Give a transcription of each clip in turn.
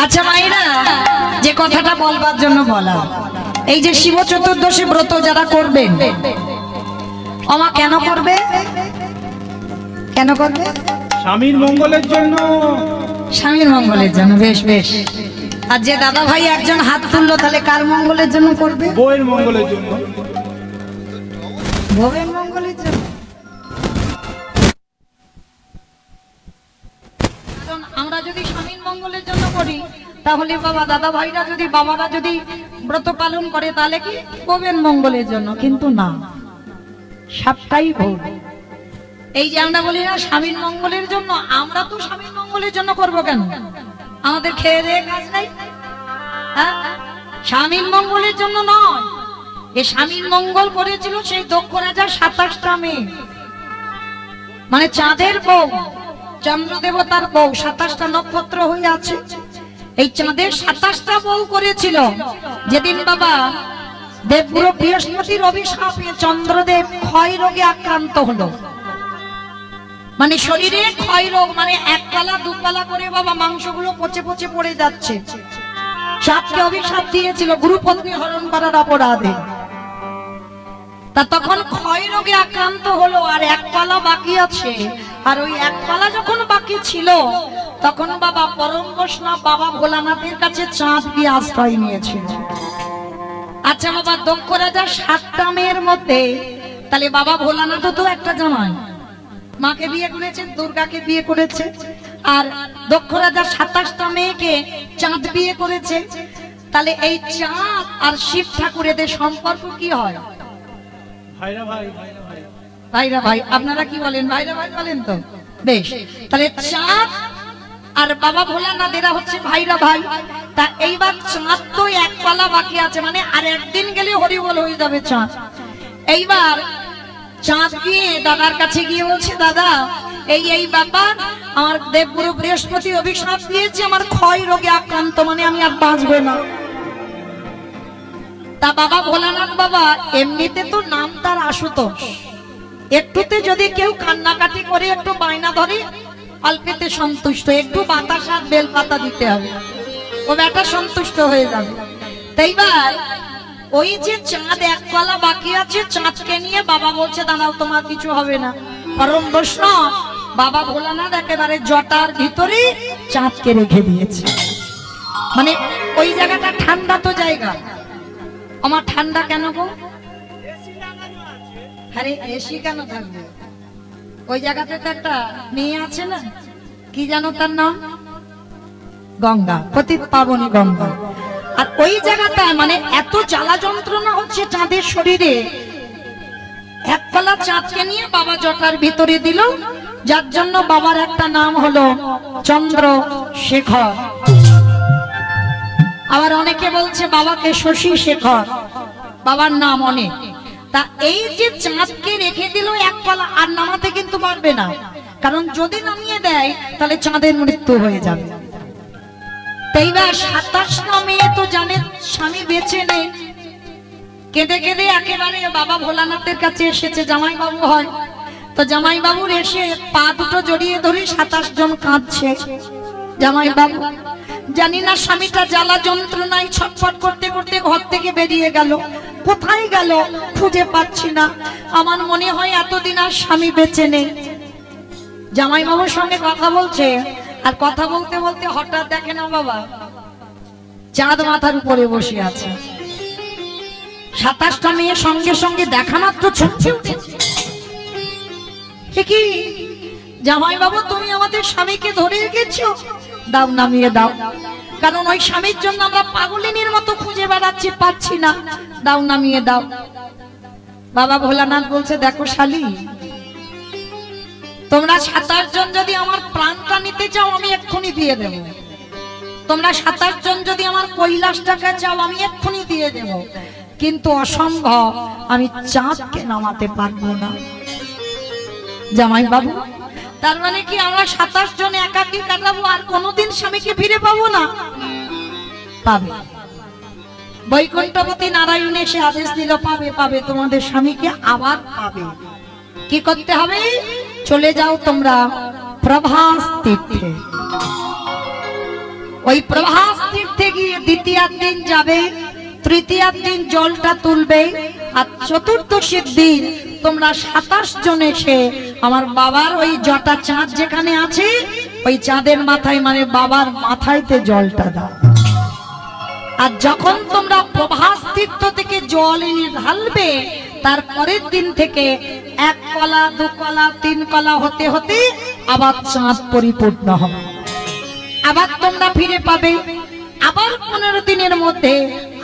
আচ্ছা মাইরা, যে কথাটা বলবার জন্য বলা, এই যে শিব চতুর্দশী ব্রত যারা করবেন, ওমা কেন করবে? কেন করবে? স্বামীর মঙ্গলের জন্য। স্বামীর মঙ্গলের জন্য। বেশ বেশ। আর যে দাদা ভাই একজন হাত তুললো, তাহলে কার মঙ্গলের জন্য করবে? বউয়ের মঙ্গলের জন্য। বউয়ের মঙ্গলের জন্য। আমরা যদি স্বামীর মঙ্গলের জন্য করি, তাহলে বাবা দাদা ভাইরা যদি বাবারা যদি ব্রত পালন করে, তাহলে কি বউয়ের মঙ্গলের জন্য? কিন্তু না, সবটাই ভুল। এই যে আমরা বলি না স্বামীর মঙ্গলের জন্য, আমরা তো স্বামীর মঙ্গলের জন্য করব কেন? আমাদের খেয়ে দেয়ে কাজ নাই? হ্যাঁ, স্বামীর মঙ্গলের জন্য নয়। এই স্বামীর মঙ্গল করেছিল সেই দক্ষ রাজার 27টা মেয়ে, মানে চাঁদের বউ, চন্দ্র দেবতার বউ, 27টা নক্ষত্র হয়ে আছে। এই চাঁদের 27টা বউ করেছিল। যেদিন বাবা দেবগুরু বৃহস্পতির অভিশাপে চন্দ্রদেব ক্ষয় রোগে আক্রান্ত হলো, মানে শরীরে ক্ষয় রোগ, মানে এক পালা দু পালা করে বাবা মাংসগুলো পচে পচে পড়ে যাচ্ছে। সাপকে অভিশাপ দিয়েছিল গুরুপত্নী হরণ করার অপরাধে। তা তখন ক্ষয় রোগে আক্রান্ত হলো, আর এক পালা বাকি আছে। আর ওই এক পালা যখন বাকি ছিল, তখন বাবা পরম বৈষ্ণব বাবা ভোলানাথের কাছে চাঁদ গিয়ে আশ্রয় নিয়েছিল। আচ্ছা বাবা, দক্ষ রাজার 7টা মেয়ের মধ্যে তাহলে বাবা ভোলানাথ তো একটা জামাই, মাকে বিয়ে করেছে, দুর্গাকে বিয়ে করেছে, আর দক্ষ রাজার 27টা মেয়েকে চাঁদ বিয়ে করেছে। তাহলে এই চাঁদ আর শিব ঠাকুরের সম্পর্ক কি হয়? ভাইরা ভাই। ভাইরা ভাই। আপনারা কি বলেন? ভাইরা ভাই বলেন তো? বেশ। তাহলে চাঁদ আর বাবা ভোলানাথ এরা হচ্ছে ভাইরা ভাই। তা এইবার চাঁদ তো এক পালা বাকি আছে, মানে আর একদিন গেলে হরিবল হয়ে যাবে চাঁদ। এইবার চাঁদ গিয়ে দাদার কাছে গিয়ে বলছে, দাদা এই ব্যাপার, আমার দেবগুরু বৃহস্পতি অভিশাপ দিয়েছে, আমার ক্ষয় রোগে আক্রান্ত, মানে আমি আর বাঁচবো না। তা বাবা ভোলানাথ বাবা, এমনিতে তো নাম তার আশুতোষ, একটুতে যদি কেউ কান্নাকাটি করে একটু বায়না ধরে, অল্পেতে সন্তুষ্ট, একটু বাতাস আর বেলপাতা দিতে হবে, ও বেটা সন্তুষ্ট হয়ে যাবে। তাইবার ওই যে চাঁদ এক পালা বাকি আছে, চাঁদকে নিয়ে বাবা বলছে, দাঁড়াও তোমার কিছু হবে না। পরম বৈষ্ণব বাবা ভোলানাথ একেবারে জটার ভিতরে চাঁদকে রেখে দিয়েছে। মানে ওই জায়গাটা ঠান্ডা তো জায়গা। আমার ঠান্ডা কেন গো? আরে এসি কেন থাকবে? ওই জায়গাতে তো একটা মেয়ে আছে না, কি জানো তার নাম? গঙ্গা, পতিত পাবনী গঙ্গা। আর ওই জায়গাটা মানে এত জ্বালা যন্ত্রণা হচ্ছে চাঁদের শরীরে, এক পালা চাঁদকে নিয়ে বাবা জটার ভিতরে দিল, যার জন্য বাবার একটা নাম হলো চন্দ্রশেখর। আবার অনেকে বলছে বাবাকে শশী শেখর, বাবার নাম অনেক। তা এই যে চাঁদকে রেখে দিল এক পালা, আর নামাতে কিন্তু পারবে না, কারণ যদি নামিয়ে দেয় তাহলে চাঁদের মৃত্যু হয়ে যাবে। এইবার 27টা মেয়ে তো জানে স্বামী বেঁচে নেই, কেঁদে কেঁদে একেবারে বাবা ভোলানাথের কাছে এসেছে। জামাই বাবু হয় তো জামাই বাবুর এসে পা দুটো জড়িয়ে ধরে 27 জন কাঁদছে। জামাই বাবু জানি না স্বামীটা জ্বালা যন্ত্রণায় ছটফট করতে করতে ঘর থেকে বেরিয়ে গেল, কোথায় গেল খুঁজে পাচ্ছি না, আমার মনে হয় এতদিন আর স্বামী বেঁচে নেই। জামাই বাবুর সঙ্গে কথা বলছে, আর কথা বলতে বলতে হঠাৎ দেখে না বাবা চাঁদ মাথার উপরে বসে আছে। 27টা মেয়ে সঙ্গে সঙ্গে দেখা মাত্র ছুটছে উঠেছে। কি জামাই বাবু, তুমি আমাদের স্বামীকে ধরে রেখেছো, দাও নামিয়ে দাও, কারণ ওই স্বামীর জন্য আমরা পাগলিনীর মতো খুঁজে বেড়াচ্ছি, পাচ্ছি না, দাও নামিয়ে দাও। বাবা ভোলানাথ বলছে, দেখো শালি, তোমরা 27 জন যদি আমার প্রাণটা নিতে চাও আমি এক্ষুনি দিয়ে দেব, তোমরা 27 জন যদি আমার কৈলাসটাকে চাও আমি এক্ষুনি দিয়ে দেব, কিন্তু অসম্ভব, আমি চাঁদকে নামাতে পারবো না। জামাই বাবু, তার মানে কি আমরা 27 জন একাকী কাটাবো, আর কোনোদিন স্বামীকে ফিরে পাবো না? পাবে। বৈকুণ্ঠপতি নারায়ণ এসে আদেশ দিল, পাবে পাবে, তোমাদের স্বামীকে আবার পাবে। কি করতে হবে? চলে যাও তোমরা প্রভাস তীর্থে। ওই প্রভাস তীর্থে গিয়ে দ্বিতীয় দিন যাবে, তৃতীয় দিন জলটা তুলবে, আর চতুর্দশীর দিন তোমরা 27 জন এসে আমার বাবার ওই জটা চাঁদ যেখানে আছে ওই চাঁদের মাথায় মানে বাবার মাথায়তে জলটা দাও। আর যখন তোমরা প্রভাস তীর্থ থেকে জল এনে ঢালবে তার পরের দিন থেকে 1 কলা 2 কলা 3 কলা হতে হতে আবার চাঁদ পরিপূর্ণ হবে, আবার তোমরা ফিরে পাবে। আবার 15 দিনের মধ্যে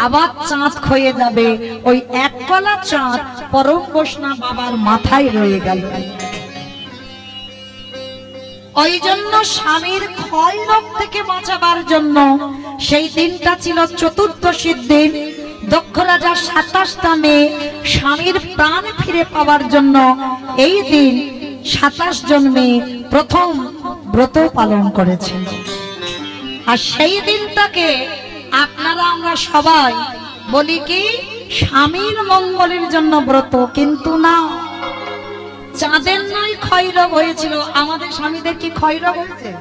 আবার চাঁদ ক্ষয়ে যাবে, ওই 1 কলা চাঁদ পরম বৈষ্ণব বাবার মাথায় রয়ে গেল। ওই জন্য স্বামীর ক্ষয় রোগ থেকে বাঁচাবার জন্য সেই দিনটা ছিল চতুর্দশীর দিন। দক্ষ রাজা 27টা মেয়ে স্বামীর প্রাণ ফিরে পাওয়ার জন্য এই দিন 27 জন মেয়ে প্রথম ব্রত পালন করেছিল। আর সেই দিনটাকে আপনারা আমরা সবাই বলি কি স্বামীর মঙ্গলের জন্য ব্রত, কিন্তু না, চাঁদের নয় ক্ষয়রোগ হয়েছিল, আমাদের স্বামীদের কি ক্ষয়রোগ হয়েছে?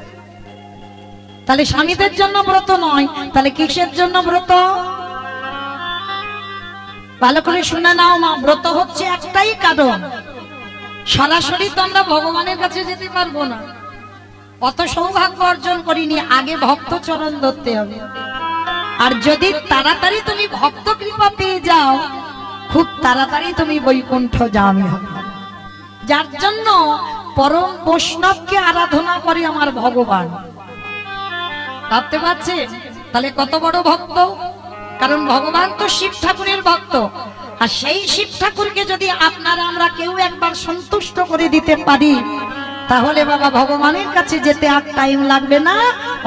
তাহলে স্বামীদের জন্য ব্রত নয়, তাহলে কিসের জন্য ব্রত? ভালো করে শুনে নাও মা, ব্রত হচ্ছে একটাই কারণ, সরাসরি তো আমরা ভগবানের কাছে যেতে পারবো না, অত সৌভাগ্য অর্জন করিনি, আগে ভক্ত চরণ ধরতে হবে। আর যদি তাড়াতাড়ি তুমি ভক্ত কৃপা পেয়ে যাও খুব তাড়াতাড়ি তুমি বৈকুণ্ঠ যাবে। যার জন্য পরম বৈষ্ণবকে আরাধনা করে আমার ভগবান, ভাবতে পারছে তাহলে কত বড় ভক্ত? কারণ ভগবান তো শিব ঠাকুরের ভক্ত, আর সেই শিব ঠাকুরকে যদি আপনারা আমরা কেউ একবার সন্তুষ্ট করে দিতে পারি তাহলে বাবা ভগবানের কাছে যেতে আর টাইম লাগবে না,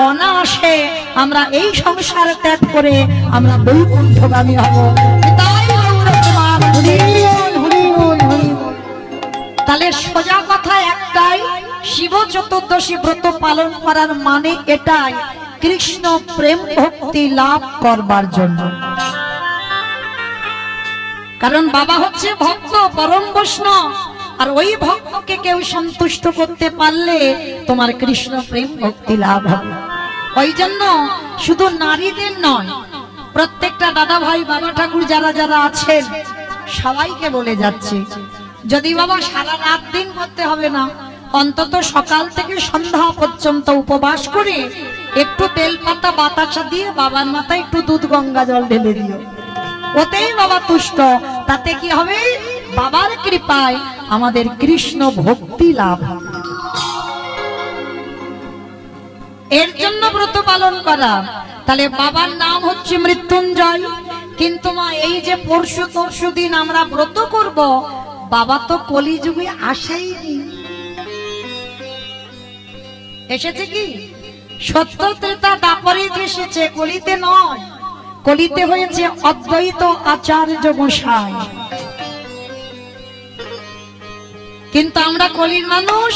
অনায়াসে আমরা এই সংসার ত্যাগ করে আমরা বৈকুণ্ঠগামী হব। তাহলে সোজা কথা একটাই, শিব চতুর্দশী ব্রত পালন করার মানে এটাই, কৃষ্ণ প্রেম ভক্তি লাভ করবার জন্য। কারণ বাবা হচ্ছে ভক্ত, পরম বৈষ্ণব, আর ওই ভক্তকে কেউ সন্তুষ্ট করতে পারলে তোমার কৃষ্ণ প্রেম ভক্তি লাভ হবে। ওই জন্য শুধু নারীদের নয়, প্রত্যেকটা দাদা ভাই বাবা ঠাকুর যারা যারা আছেন সবাইকে বলে যাচ্ছে, যদি বাবা সারা রাত দিন করতে হবে না, অন্তত সকাল থেকে সন্ধ্যা পর্যন্ত উপবাস করে একটু বেলপাতা বাতাসা দিয়ে বাবার মাথায় একটু দুধ গঙ্গা জল ঢেলে দিও, ওতেই বাবা তুষ্ট। তাতে কি হবে? বাবার কৃপায় আমাদের কৃষ্ণ ভক্তি লাভ হবে। এর জন্য ব্রত পালন করা। তাহলে বাবার নাম হচ্ছে মৃত্যুঞ্জয়। কিন্তু মা এই যে পরশু দিন আমরা ব্রত করব, বাবা তো কলিযুগে আসেইনি। এসেছে কি? সত্য ত্রেতা দাপরে এসেছে, কলিতে নয়। কলিতে হয়েছে অদ্বৈত আচার্য গোসাই। কিন্তু আমরা কলির মানুষ,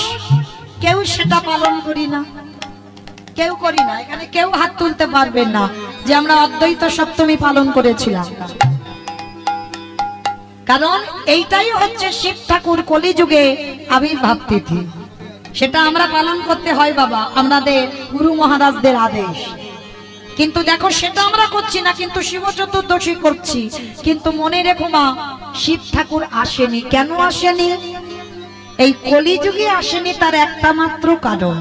কেউ সেটা পালন করি না, কেউ করি না। এখানে কেউ হাত তুলতে পারবেন না যে আমরা অদ্বৈত সপ্তমী পালন করেছিলাম, কারণ এইটাই হচ্ছে শিব ঠাকুর কলিযুগে আবির্ভাব তিথি। সেটা আমরা পালন করতে হয় বাবা, আমাদের গুরু মহারাজদের আদেশ। কিন্তু দেখো সেটা আমরা করছি না, কিন্তু শিব চতুর্দশী করছি। কিন্তু মনে রেখো মা, শিব ঠাকুর আসেনি। কেন আসেনি? এই কলিযুগে আসেনি, তার একটা মাত্র কারণ।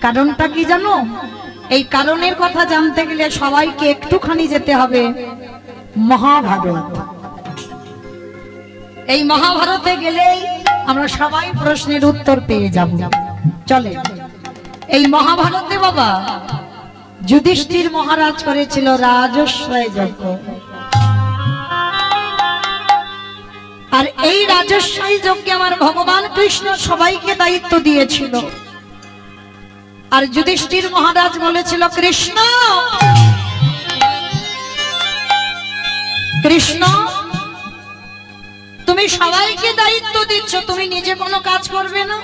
কারণটা কি জানো? এই কারণের কথা জানতে গেলে সবাইকে একটুখানি যেতে হবে মহাভারত। এই মহাভারতে গেলেই আমরা সবাই প্রশ্নের উত্তর পেয়ে যাব। চলে, এই মহাভারতে বাবা যুধিষ্ঠির মহারাজ করেছিল রাজস্বয় যজ্ঞ। আর এই রাজস্বয় যজ্ঞে আমার ভগবান কৃষ্ণ সবাইকে দায়িত্ব দিয়েছিল। আর যুধিষ্ঠির মহারাজ বলেছিল, কৃষ্ণ কৃষ্ণ তুমি সবাইকে দায়িত্ব দিচ্ছ, তুমি নিজে কোনো কাজ করবে না?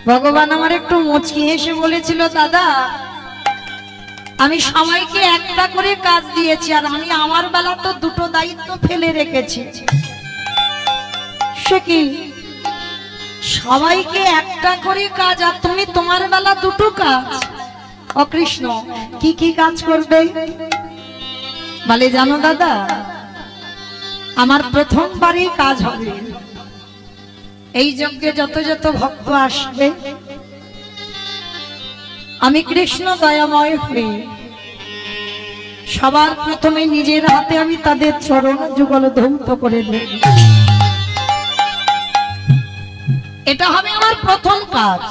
ভগবান আমার একটু মুচকি হেসে বলেছিল, দাদা আমি সবাইকে একটা করে কাজ দিয়েছি, আর আমি আমার বেলা তো দুটো দায়িত্ব ফেলে রেখেছি। সে কি? সবাইকে একটা করে কাজ, আর তুমি তোমার বেলা দুটো কাজ? ও কৃষ্ণ কি কি কাজ করবে? বলে জানো দাদা, আমার প্রথমবারই কাজ হবে, এই যজ্ঞে যত যত ভক্ত আসবে আমি কৃষ্ণ দয়াময় হয়ে সবার প্রথমে নিজের হাতে আমি তাদের চরণ যুগল ধৌত করে দেব। এটা হবে আমার প্রথম কাজ।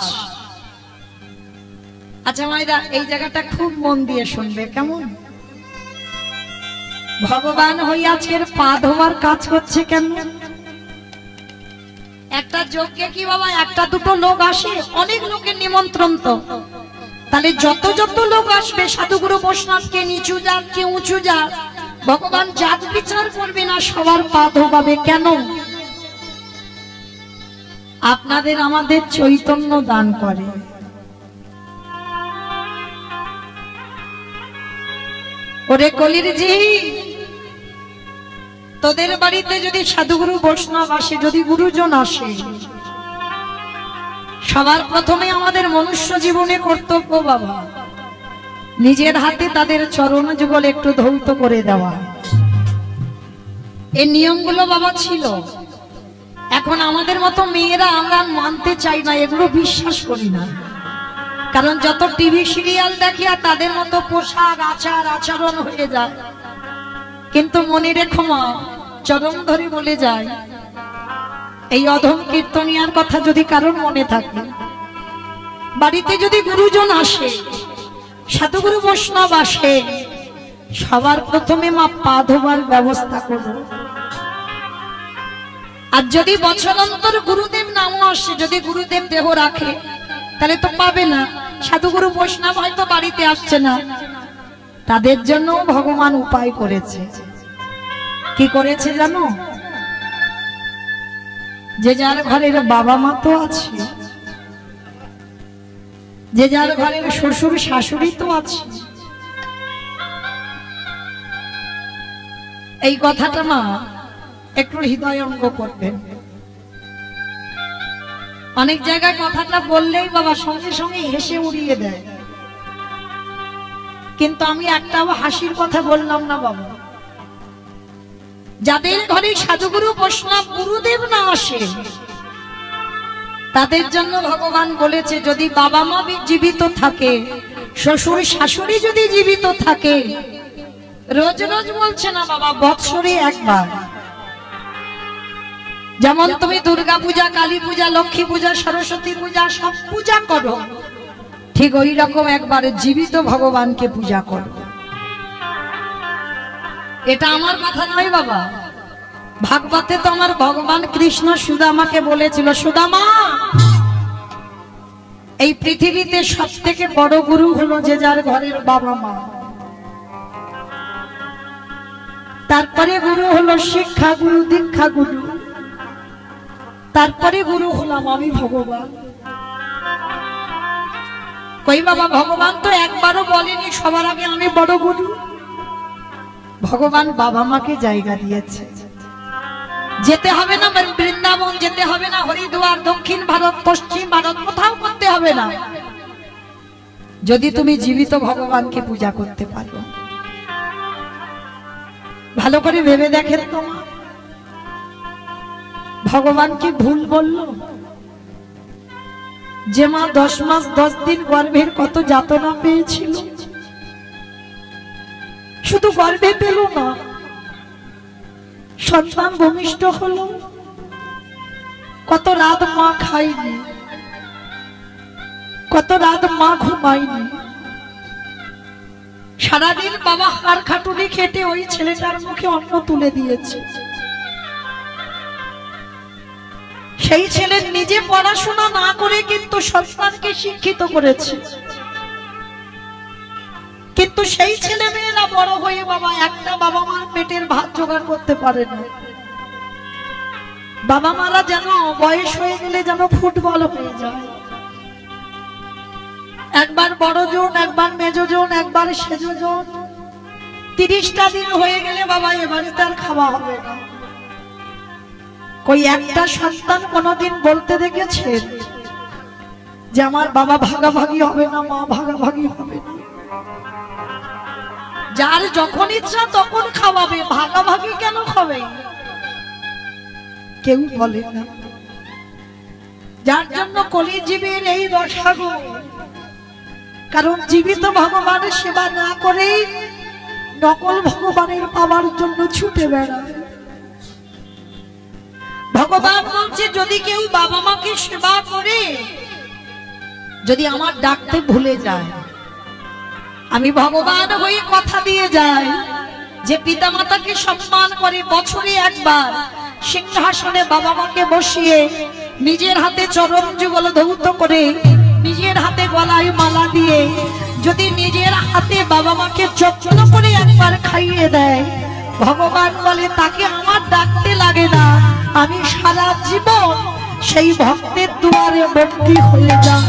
আচ্ছা মায়েরা, এই জায়গাটা খুব মন দিয়ে শুনবে, কেমন? ভগবান হয়ে আজকের পা ধোয়ার কাজ করছে কেন? একটা যজ্ঞে কি বাবা একটা দুটো লোক আসে? অনেক লোকের নিমন্ত্রণ তো, তাহলে যত যত লোক আসবে সাধুগুরু বৈষ্ণবকে নিচু জাত কে উঁচু জাত ভগবান জাত বিচার করবে না, সবার পা ধোবাবে কেন? আপনাদের আমাদের চৈতন্য দান করে। ওরে কলির জি, তোদের বাড়িতে যদি সাধুগুরু বৈষ্ণব আসে, যদি গুরুজন আসে, সবার প্রথমে আমাদের মনুষ্য জীবনে কর্তব্য বাবা নিজের হাতে তাদের চরণ যুগল একটু ধৌত করে দেওয়া। এই নিয়মগুলো বাবা ছিল। এখন আমাদের মতো মেয়েরা আমরা মানতে চাই না, এগুলো বিশ্বাস করি না। কারণ যত টিভি সিরিয়াল দেখি আর তাদের মতো পোশাক আচার আচরণ হয়ে যায়। কিন্তু মনে রেখো মা, চরণ ধরে বলে যায়, এই অধম কীর্তনিয়ার কথা যদি কারোর মনে থাকে, বাড়িতে যদি গুরুজন আসে, সাধুগুরু বৈষ্ণব আসে, সবার প্রথমে মা পা ধোবার ব্যবস্থা করো। আর যদি বছর অন্তর গুরুদেব নামও আসে, যদি গুরুদেব দেহ রাখে তাহলে তো পাবে না। সাধুগুরু বৈষ্ণব হয়তো বাড়িতে আসছে না, তাদের জন্য ভগবান উপায় করেছে। কি করেছে জানো? যে যার ঘরের বাবা মা তো আছে, যে যার ঘরের শ্বশুর শাশুড়ি তো আছে। এই কথাটা মা একটু হৃদয়ঙ্গ করবেন। অনেক জায়গায় কথাটা বললেই বাবা সঙ্গে সঙ্গে হেসে উড়িয়ে দেয়, কিন্তু আমি একটাও হাসির কথা বললাম না বাবা। যাদের ঘরে সাধুগুরু বৈষ্ণব গুরুদেব না আসে, তাদের জন্য ভগবান বলেছে যদি বাবা মা জীবিত থাকে, শ্বশুর শাশুড়ি যদি জীবিত থাকে, রোজ রোজ বলছে না বাবা, বৎসরে একবার, যেমন তুমি দুর্গা পূজা, কালী পূজা, লক্ষ্মী পূজা, সরস্বতী পূজা সব পূজা করো, ঠিক ওই রকম একবার জীবিত ভগবানকে পূজা করো। এটা আমার কথা নয় বাবা, ভাগবতে তো আমার ভগবান কৃষ্ণ সুদামাকে বলেছিল, সুদামা এই পৃথিবীতে সব থেকে বড় গুরু হলো যে যার ঘরের বাবা মা, তারপরে গুরু হলো শিক্ষা গুরু, দীক্ষা গুরু, তারপরে গুরু হলাম আমি ভগবান। কই বাবা, ভগবান তো একবারও বলেনি সবার আগে আমি বড় গুরু। ভগবান বাবা মাকে জায়গা দিয়েছে। যেতে হবে না বৃন্দাবন, যেতে হবে না হরিদ্বার, দক্ষিণ ভারত, পশ্চিম ভারত, কোথাও করতে হবে না, যদি তুমি জীবিত ভগবানকে পূজা করতে পারো। ভালো করে ভেবে দেখেন তো মা, ভগবান কি ভুল বলল? যে মা 10 মাস 10 দিন গর্ভের কত যাতনা পেয়েছিল, শুধু গর্ভে পেল না, সন্তান ভূমিষ্ঠ হলো, কত রাত মা খায়নি, কত রাত মা ঘুমায়নি, সারাদিন বাবা হাড় খাটুনি খেটে ওই ছেলেটার মুখে অন্ন তুলে দিয়েছে। সেই ছেলে নিজে পড়াশোনা না করে কিন্তু সন্তানকে শিক্ষিত করেছে, কিন্তু সেই ছেলে মেয়েরা বড় হয়ে বাবা একটা বাবা মার পেটের ভাত জোগাড় করতে পারে না। বাবা মারা যেন বয়স হয়ে গেলে যেন ফুটবল হয়ে যায়, একবার বড় জন, একবার মেজ জন, একবার সেজ জন। 30টা দিন হয়ে গেলে বাবা এবারে তার খাওয়া হবে না। কই একটা সন্তান কোনদিন বলতে দেখেছেন যে আমার বাবা ভাগাভাগি হবে না, মা ভাগাভাগি হবে না। যার যখন ইচ্ছা তখন খাওয়াবে, ভাগাভাগি কেন খাবে কেউ বলে না। যার জন্য কলিজীবের এই রসাগো, কারণ জীবিত ভগবানের সেবা না করেই নকল ভগবানের পাওয়ার জন্য ছুটে বেড়ায়। ভগবান বলছে যদি কেউ বাবা মাকে সেবা করে, যদি আমার ডাকতে ভুলে যায়, আমি ভগবান হয়ে কথা দিয়ে যাই যে পিতামাতাকে সম্মান করে বছরে একবার সিংহাসনে বাবা মাকে বসিয়ে নিজের হাতে চরণ যুগল ধৌত করে, নিজের হাতে গলায় মালা দিয়ে যদি নিজের হাতে বাবা মাকে যত্ন করে একবার খাইয়ে দেয়, ভগবান বলে তাকে আমার ডাকতে লাগে না, আমি সারা জীবন সেই ভক্তের দুয়ারে বন্দী হয়ে যাই।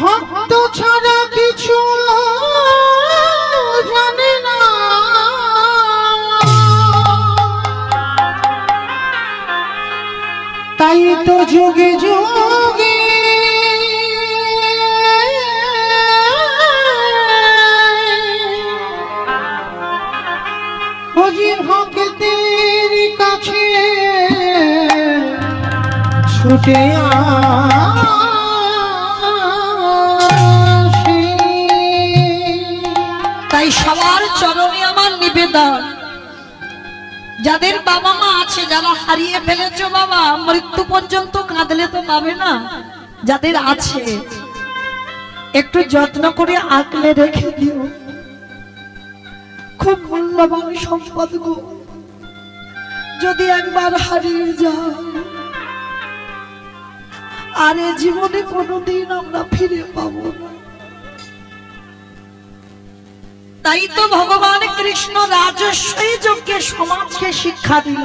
ভক্ত ছাড়া কিছু জানে না, তাই তো যুগে যুগে ভক্তের কাছে ছুটে তাই সবার চরণে আমার নিবেদন, যাদের বাবা মা আছে, যারা হারিয়ে ফেলেছো বাবা, মৃত্যু পর্যন্ত কাঁদলে তো পাবে না, যাদের আছে একটু যত্ন করে আঁকলে রেখে দিও, খুব মূল্যবান সম্পদ গো। যদি একবার হারিয়ে যায় আর জীবনে কোনোদিন আমরা ফিরে পাবো না। তাই তো ভগবান কৃষ্ণ রাজস্বী যজ্ঞে সমাজকে শিক্ষা দিল।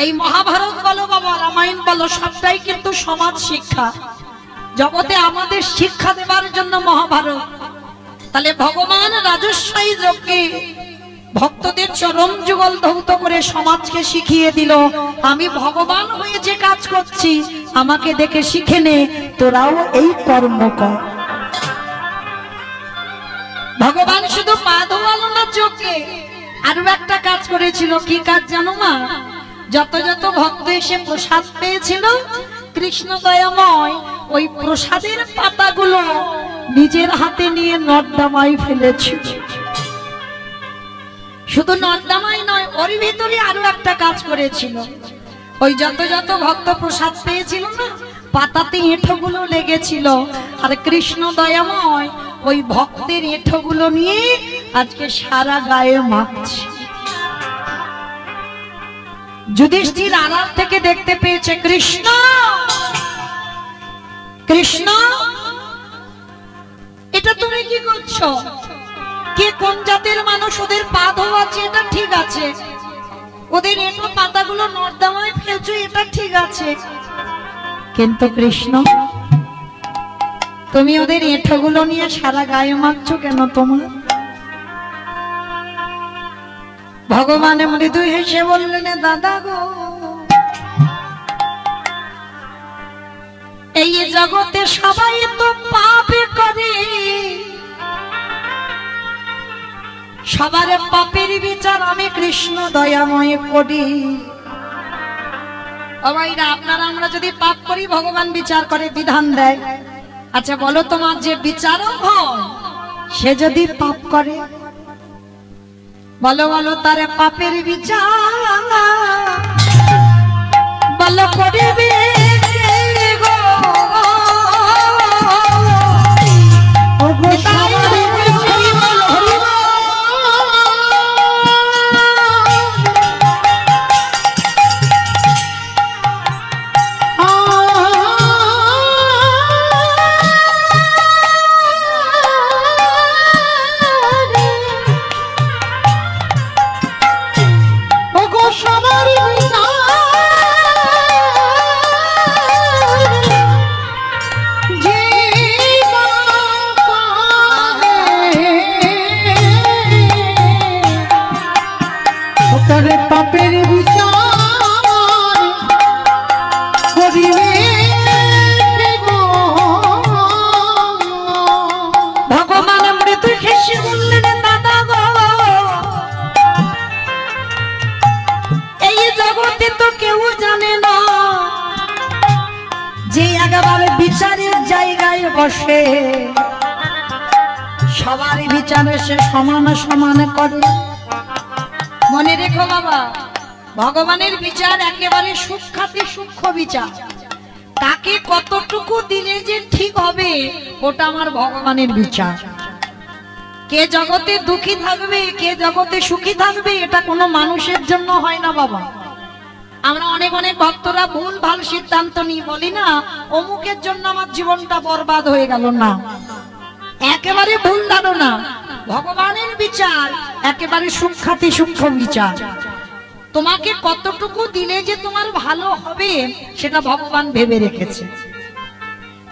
এই মহাভারত বলো বাবা, রামায়ণ বলো, সবটাই কিন্তু সমাজ শিক্ষা। জগতে আমাদের শিক্ষা দেবার জন্য মহাভারত। তাহলে ভগবান রাজস্বী যজ্ঞে ভক্তদের চরণ যুগল ধৌত করে সমাজকে শিখিয়ে দিল, আমি ভগবান হয়ে যে কাজ করছি আমাকে দেখে শিখে নে, তোরাও এই কর্ম কর। ভগবান শুধু পা ধোয়ালো না যজ্ঞে, আরো একটা কাজ করেছিল। কি কাজ জানো মা? যত যত ভক্ত এসে প্রসাদ পেয়েছিল, কৃষ্ণ দয়াময় ওই প্রসাদের পাতাগুলো নিজের হাতে নিয়ে নর্দমায় ফেলেছিল। শুধু নর্দমায় নয়, ওর ভিতরে আরো একটা কাজ করেছিল। ওই যত যত ভক্ত প্রসাদ পেয়েছিল না, পাতাতে এঁঠোগুলো লেগেছিল, আর কৃষ্ণ দয়াময় ওই ভক্তের এঁঠোগুলো নিয়ে আজকে সারা গায়ে মাখছে। যুধিষ্ঠির আড়াল থেকে দেখতে পেয়েছে, কৃষ্ণ কৃষ্ণ এটা তুমি কি করছো? কে কোন জাতের মানুষ? ওদের পা ধোয়াচ্ছে, এটা ঠিক আছে, ওদের এঁটো পাতাগুলো নর্দমায় ফেলছো, এটা ঠিক আছে, কিন্তু কৃষ্ণ তুমি ওদের এঁঠোগুলো নিয়ে সারা গায়ে মাখছো কেন? তোমার ভগবান মৃদু হেসে বললেন, দাদা গো, এই জগতে সবাই তো পাপ করে, সবার পাপের বিচার আমি কৃষ্ণ দয়াময় করি। আপনারা আমরা যদি পাপ করি ভগবান বিচার করে, বিধান দেয়। আচ্ছা বলো, তোমার যে বিচারক হয় সে যদি পাপ করে, বলো বলো তার পাপের বিচার বলো করবে গো। আরে পাপের বিচার করিবে ভগবান মৃত্যু হেসে বললেন দাদা গো, এই জগতে তো কেউ জানে না যে একেবারে বিচারের জায়গায় বসে সবার বিচারে সে সমান সমান করে। মনে রেখো বাবা, ভগবানের বিচার একেবারে সূক্ষ্মাতি সূক্ষ্ম বিচার। তাকে কতটুকু দিলে যে ঠিক হবে ওটা আমার ভগবানের বিচার। কে জগতে দুঃখী থাকবে, কে জগতে সুখী থাকবে, এটা কোনো মানুষের জন্য হয় না বাবা। আমরা অনেক অনেক ভক্তরা ভুল ভাল সিদ্ধান্ত নিয়ে বলি না অমুকের জন্য আমার জীবনটা বরবাদ হয়ে গেল, না, একেবারে ভুল ধারণা। ভগবানের বিচার একেবারে সূক্ষ্মাতি সূক্ষ্ম বিচার। তোমাকে কতটুকু দিলে যে তোমার ভালো হবে সেটা ভগবান ভেবে রেখেছে।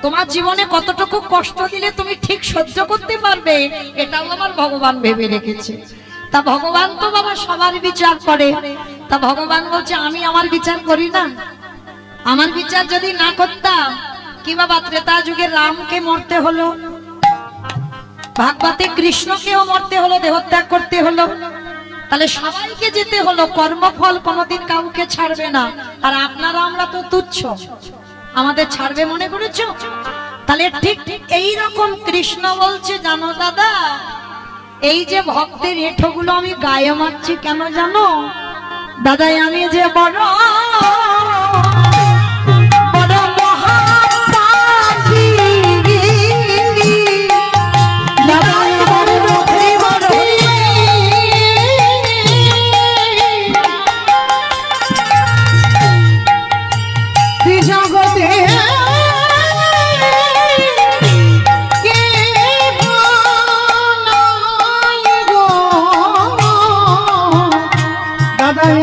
তোমার জীবনে কতটুকু কষ্ট দিলে তুমি ঠিক সহ্য করতে পারবে এটাও আমার ভগবান ভেবে রেখেছে। তা ভগবান তো বাবা সবার বিচার করে। তা ভগবান বলছে আমি আমার বিচার করি না। আমার বিচার যদি না করতাম কি বাবা ত্রেতা যুগে রামকে মরতে হলো, ভাগবতে কৃষ্ণকেও মরতে হলো, দেহত্যাগ করতে হলো, তাহলে সবাইকে যেতে হলো। কর্মফল কোনোদিন কাউকে ছাড়বে না। আর আপনারা আমরা তো তুচ্ছ, আমাদের ছাড়বে মনে করেছো? তাহলে ঠিক এই রকম কৃষ্ণ বলছে জানো দাদা, এই যে ভক্তের এঁঠোগুলো আমি গায়ে মারছি কেন জানো দাদা? আমি যে বড় বড় মহাপাপী,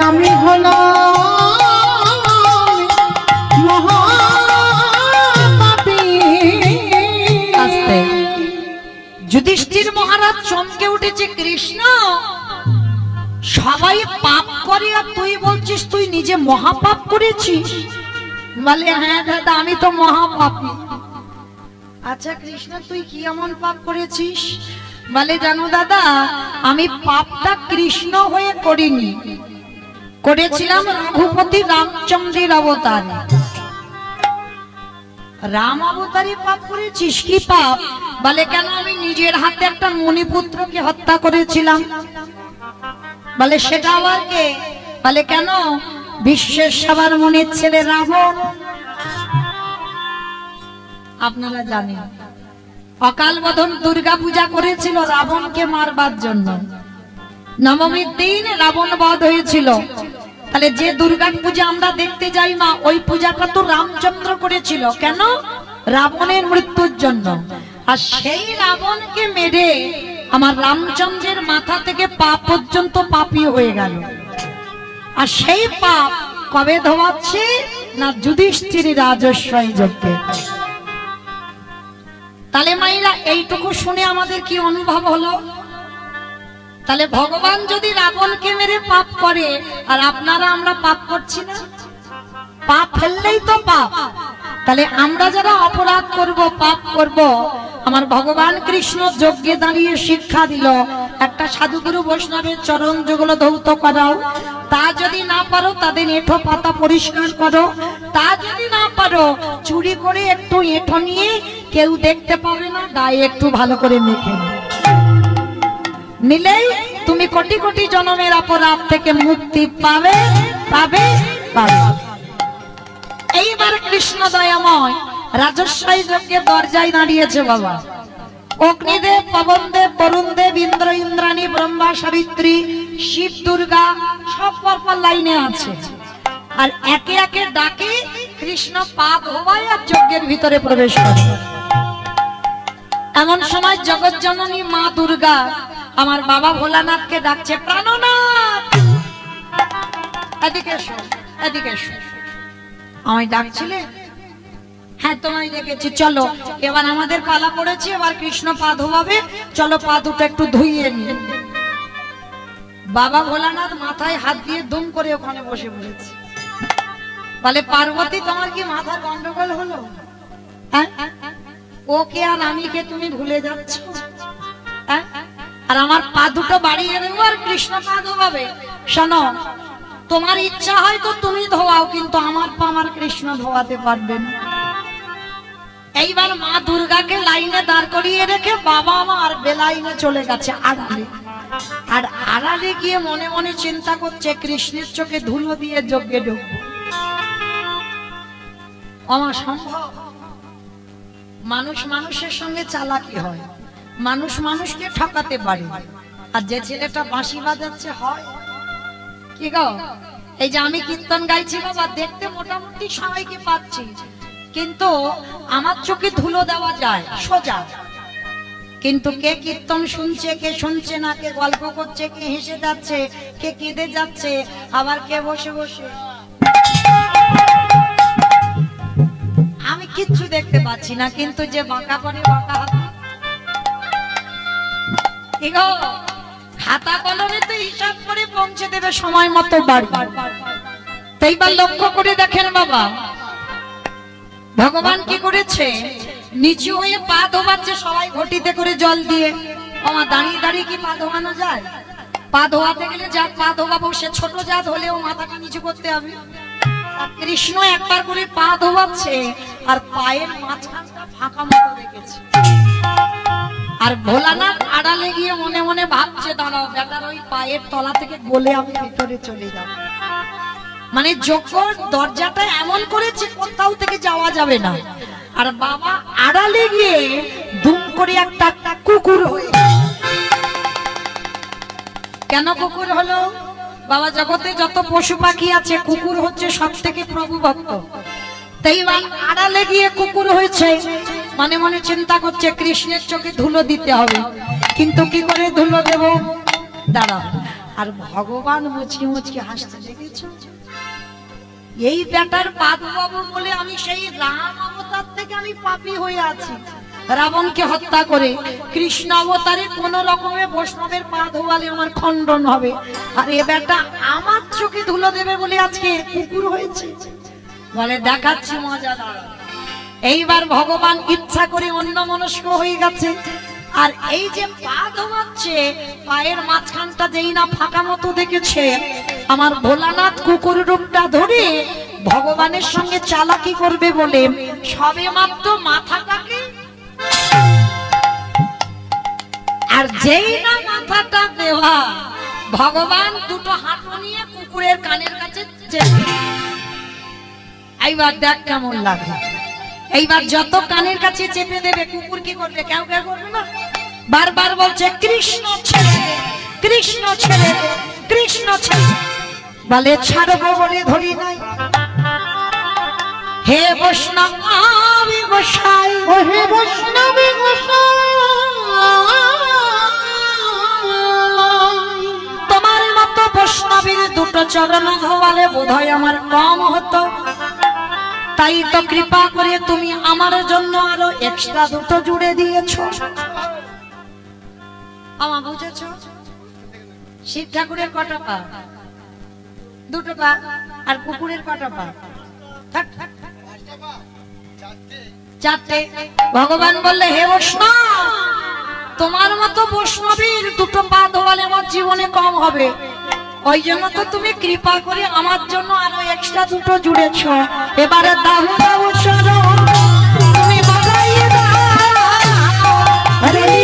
আমি হলাম মহাপাপী। যুধিষ্ঠির মহারাজ চমকে উঠেছে, কৃষ্ণ সবাই পাপ করে আর তুই বলছিস তুই নিজে মহাপাপ করেছিস? বলে হ্যাঁ দাদা আমি তো মহাপাপী। আচ্ছা কৃষ্ণ তুই কি এমন পাপ করেছিস? বলে জানো দাদা আমি পাপটা কৃষ্ণ হয়ে করিনি, করেছিলাম রঘুপতি রামচন্দ্রের অবতারে। রাম অবতারে পাপ করেছিস? কি পাপ? বলে কেন আমি নিজের হাতে একটা মণিপুত্রকে হত্যা করেছিলাম। বলে সেটা আবার কে? বলে কেন বিশ্বের সবার মনির ছেলে রাবণ। আপনারা জানেন অকাল বোধন দুর্গা পূজা করেছিল রাবণকে মারবার জন্য। নবমীর দিন রাবণ বধ হয়েছিল। তাহলে যে দুর্গা পূজা আমরা দেখতে যাই মা, ওই পূজাটা তো রামচন্দ্র করেছিল। কেন? রাবণের মৃত্যুর জন্য। আর সেই রাবণকে মেরে আমার রামচন্দ্রের মাথা থেকে পা পর্যন্ত পাপী হয়ে গেল। আর সেই পাপ কবে ধোয়াচ্ছে না? যুধিষ্ঠির রাজস্বই যজ্ঞে। তাহলে মাইরা এইটুকু শুনে আমাদের কি অনুভব হলো? তাহলে ভগবান যদি রাবণকে মেরে পাপ করে আর আপনারা আমরা পাপ করছি না, পাপ ফেললেই তো পাপ। তাহলে আমরা যারা অপরাধ করব, পাপ করব, আমার ভগবান কৃষ্ণ যজ্ঞে দাঁড়িয়ে শিক্ষা দিল একটা সাধুগুরু বৈষ্ণবের চরণ যুগল ধৌত করাও। তা যদি না পারো তাদের এঁঠো পাতা পরিষ্কার করো। তা যদি না পারো চুরি করে একটু এঁঠো নিয়ে কেউ দেখতে পাবে না গায়ে একটু ভালো করে মেখে নিলেই তুমি কোটি কোটি জন্মের অপরাধ থেকে মুক্তি পাবে পাবে পাবে। এইবার কৃষ্ণ দয়াময় রাজস্বই যজ্ঞের দরজায় দাঁড়িয়েছে বাবা। অগ্নিদেব, পবনদেব, বরুণদেব, ইন্দ্র, ইন্দ্রাণী, ব্রহ্মা, সাবিত্রী, শিব, দুর্গা সব পরপর লাইনে আছে। আর একে একে ডাকে কৃষ্ণ পা ধোয়ায় আর যজ্ঞের ভিতরে প্রবেশ করে। এমন সময় জগৎ জননী মা দুর্গা আমার বাবা ভোলানাথকে ডাকছে, প্রাণনাথ এদিকে এসো, এদিকে এসো। আমায় ডাকছিলে? হ্যাঁ তোমায় ডেকেছি, চলো এবার আমাদের পালা পড়েছে, এবার কৃষ্ণ পা ধোয়াবে, চলো পা দুটো একটু ধুইয়ে নি। বাবা ভোলানাথ মাথায় হাত দিয়ে দুম করে ওখানে বসে পড়েছে। বলে পার্বতী তোমার কি মাথার গন্ডগোল হলো? হ্যাঁ, ওকে আর আমি কে তুমি ভুলে যাচ্ছ? হ্যাঁ, আর আমার পা দুটো বাড়িয়ে দেবো আর কৃষ্ণ পা ধোয়াবে। শোনো, তোমার ইচ্ছা হয় তো তুমি ধোয়াও, কিন্তু আমার পা আমার কৃষ্ণ ধোয়াতে পারবে না। এইবার মা দুর্গাকে লাইনে দাঁড় করিয়ে রেখে বাবা আমার বেলাইনে চলে গেছে আড়ালে। আর আড়ালে গিয়ে মনে মনে চিন্তা করছে কৃষ্ণের চোখে ধুলো দিয়ে যজ্ঞে ঢুকবো। আমার সম্ভব? মানুষ মানুষের সঙ্গে চালাকি হয়, মানুষ মানুষকে ঠকাতে পারে। আর যে ছেলেটা বাঁশি বাজাচ্ছে হয় কি গো, এই যে আমি কীর্তন গাইছি বাবা, দেখতে মোটামুটি সবাইকে পাচ্ছি, কিন্তু আমার চোখে ধুলো দেওয়া যায় সোজা। কিন্তু কে কীর্তন শুনছে, কে শুনছে না, কে গল্প করছে, কে হেসে যাচ্ছে, কে কেঁদে যাচ্ছে, আবার কে বসে বসে, আমি কিচ্ছু দেখতে পাচ্ছি না। কিন্তু যে বাঁকা করে বাঁকা খাতা কলমে তো হিসাব করে পৌঁছে দেবে সময় মতো বাড়ি। এইবার লক্ষ্য করে দেখেন বাবা, ভগবান কি করেছে, নিচু হয়ে পা ধোয়াচ্ছে সবাই ঘটিতে করে জল দিয়ে। আমার দাঁড়িয়ে দাঁড়িয়ে কি পা ধোয়ানো যায়? পা ধোয়াতে গেলে যা পা ধোয়াবো সে ছোট জাত হলেও মাথাটা নিচু করতে হবে। কৃষ্ণ একবার করে পা ধোয়াচ্ছে আর পায়ের মাঝখানটা ফাঁকা মতো রেখেছে। আর ভোলানাথ আড়ালে গিয়ে মনে মনে ভাবছে দাঁড়াও বেটার ওই পায়ের তলা থেকে গলে আমি ভিতরে চলে যাব। মানে যখন দরজাটা এমন করেছে কোথাও থেকে যাওয়া যাবে না। আর বাবা আড়ালে গিয়ে দুম করে একটা কুকুর হয়ে। কেন কুকুর হলো? বাবা জগতে যত পশু পাখি আছে কুকুর হচ্ছে সব থেকে প্রভু ভক্ত। তাই আড়ালে গিয়ে কুকুর হয়েছে, মনে মনে চিন্তা করছে কৃষ্ণের চোখে ধুলো দিতে হবে, কিন্তু কি করে ধুলো দেব? দাঁড়াও। আর ভগবান মুচকি মুচকি হাসতে দেখেছো? এই বেটার পা ধোয়াবো বলে আমি সেই রাম অবতার থেকে আমি পাপী হয়ে আছি, রাবণকে হত্যা করে। কৃষ্ণ অবতারে কোন রকমে বৈষ্ণবের পা ধোয়ালে আমার খণ্ডন হবে। আর এ বেটা আমার চোখে ধুলো দেবে বলে আজকে কুকুর হয়েছে। বলে দেখাচ্ছি মজা। এইবার ভগবান ইচ্ছা করে অন্যমনস্ক হয়ে গেছে। আর এই যে পা ধোয়াচ্ছে, পায়ের মাঝখানটা যেই না ফাঁকা মতো দেখেছে, আমার ভোলানাথ কুকুর রূপটা ধরে ভগবানের সঙ্গে চালাকি করবে বলে সবে মাত্র মাথাটাকে, আর যেই না মাথাটা দেওয়া, ভগবান দুটো হাঁটু নিয়ে কুকুরের কানের কাছে চেপে। এইবার দেখ কেমন লাগে। এইবার যত কানের কাছে চেপে দেবে কুকুর কি করবে? কেউ কেউ করবে না, বারবার বলছে কৃষ্ণ ছেড়ে দে, কৃষ্ণ ছেড়ে দে, কৃষ্ণ ছেড়ে। বলে ছাড়বো বলে ধরি নাই। হে বৈষ্ণবী গোসাই, ও হে বৈষ্ণবী গোসাই, তোমার মতো বৈষ্ণবীর দুটো চরণ ধোয়ালে বোধহয় আমার কম হতো। তাই তো কৃপা করে তুমি আমার জন্য আরো এক্সট্রা দুটো জুড়ে দিয়েছো। আমার বুঝেছো? শিব ঠাকুরের কটা পা? দুটো পা। আর কুকুরের কটা পা? চারটে। ভগবান বললে হে বৈষ্ণব, তোমার মতো বৈষ্ণবীর দুটো পা ধোয়ালে আমার জীবনে কম হবে, ওই জন্য তো তুমি কৃপা করে আমার জন্য আরো এক্সট্রা দুটো জুড়েছ। এবারে দাও দাও শরণ, তুমি বাগাইয়ে দাও। আরে বলি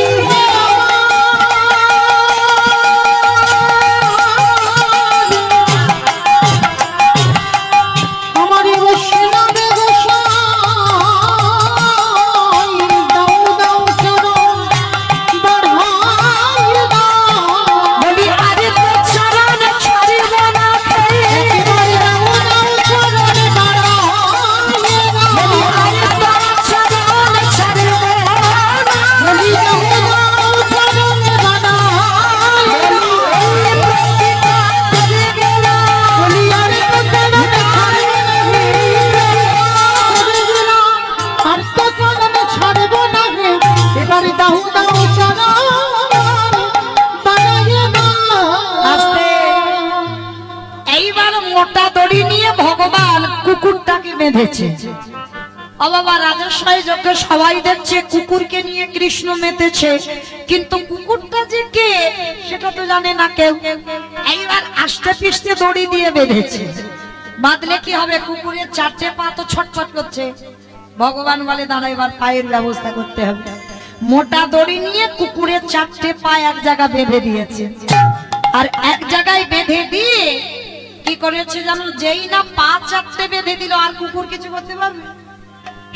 এইবার মোটা দড়ি নিয়ে ভগবান কুকুরটাকে বেঁধেছে। বাবা রাজস্বাই যজ্ঞ সবাই দেখছে কুকুরকে নিয়ে কৃষ্ণ মেতেছে, কিন্তু কুকুরটা যে কে সেটা তো জানে না কেউ। এইবার আস্তে পিস্তে দড়ি দিয়ে বেঁধেছে। বাঁধলে কি হবে, কুকুরের চারটে পা তো ছটফট করছে। ভগবান বলে দাঁড়া, এবার পায়ের ব্যবস্থা করতে হবে। মোটা দড়ি নিয়ে কুকুরের চারটে পা এক জায়গা বেঁধে দিয়েছে। আর এক জায়গায় বেঁধে দিয়ে কি করেছে জানো, যেই না পা চারটে বেঁধে দিল আর কুকুর কিছু করতে পারবে?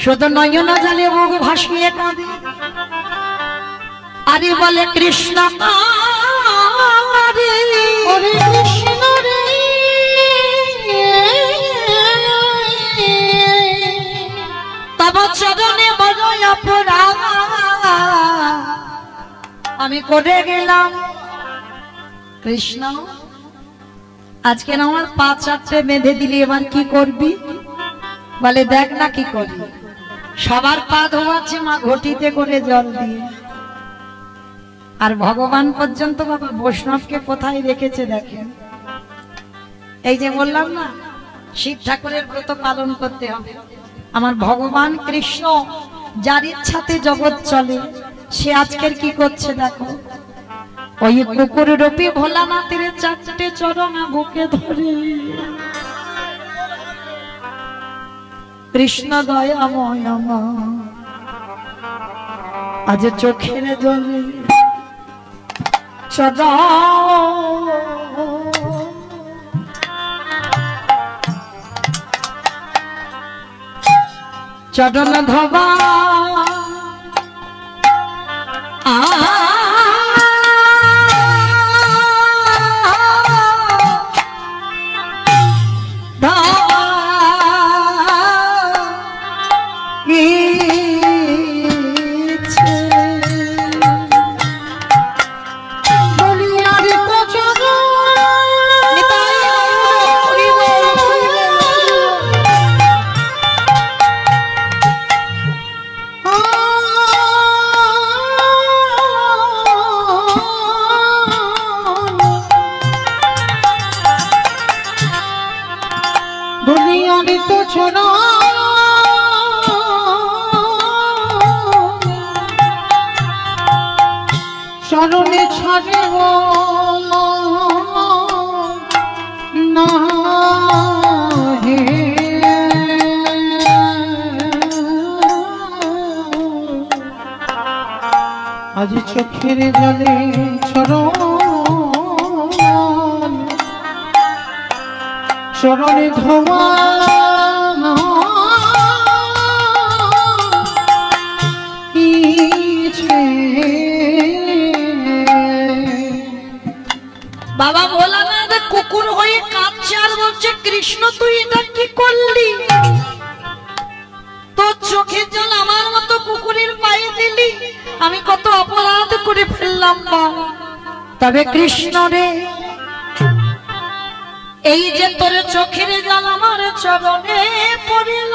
শুধু নয়ন জালে বুক ভাসিয়ে কাঁদে, আরে বলে কৃষ্ণ রে, ওরে কৃষ্ণ রে, তব চরণে বড় অপরাধ আমি করে গেলাম। কৃষ্ণ আজকে আমার পা চারটে বেঁধে দিলি, এবার কি করবি? বলে দেখ না কি করবি। সবার পা ধোয়াচ্ছে মা ঘটিতে করে জল দিয়ে। আর ভগবান পর্যন্ত বাবা বৈষ্ণবকে কোথায় রেখেছে দেখেন। এই যে বললাম না শিব ঠাকুরের ব্রত পালন করতে হবে, আমার ভগবান কৃষ্ণ যার ইচ্ছাতে জগৎ চলে, সে আজকের কি করছে দেখো। ওই কুকুর রূপী ভোলানাথের চারটে চরণ বুকে ধরে কৃষ্ণ দয়াময় আমার আজ চোখের জলে চরণ ধবা চরণে ছাড়ে না হে, আজ চোখের জলে চরণে ধোয়া বাবা ভোলানাথ কুকুর হয়ে কাঁদছে আর বলছে কৃষ্ণ তুই এটা কি করলি? তোর চোখের জল আমার মতো কুকুরের পায়ে দিলি, আমি কত অপরাধ করে ফেললাম বাবা। তবে কৃষ্ণ রে, এই যে তোর চোখের জল আমার চরণে পড়িল,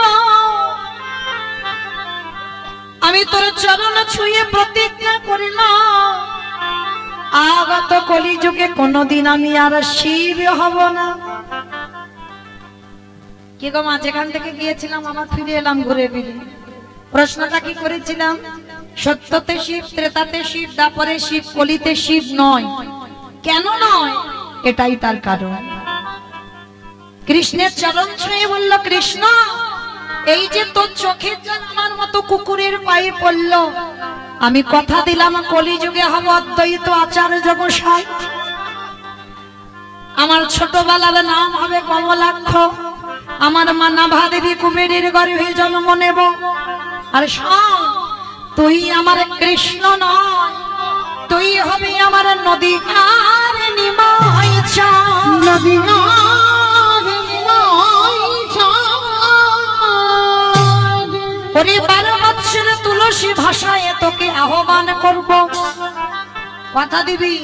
আমি তোর চরণ ছুঁয়ে প্রতিজ্ঞা করিলাম আগত কলিযুগে কোনদিন আমি আর শিব হব না। কি গো মা, যেখান থেকে গিয়েছিলাম আবার ফিরে এলাম ঘুরে ফিরে। প্রশ্নটা কি করেছিলাম, সত্যতে শিব, ত্রেতাতে শিব, দ্বাপরে শিব, কলিতে শিব নয়। কেন নয়? এটাই তার কারণ। কৃষ্ণের চরণ ছুঁয়ে বলল কৃষ্ণ এই যে তোর চোখের জল আমার মতো কুকুরের পায়ে পড়ল, আমি কথা দিলাম কলিযুগে হব অদ্বৈত আচার্য গোসাই। আমার ছোটবেলার নাম হবে কমলাক্ষ, আমার মা নাভা দেবী কুবেরের গর্ভে জন্ম নেব। আর শোন, তুই আমার কৃষ্ণ নয়, তুই হবে আমার নদী আর নিমাই চাঁদ। নদী আর নিমাই চাঁদ। ওরে 12 বৎসর তুলসী ভাষায় তোকে আহ্বান করব, কথা দিবি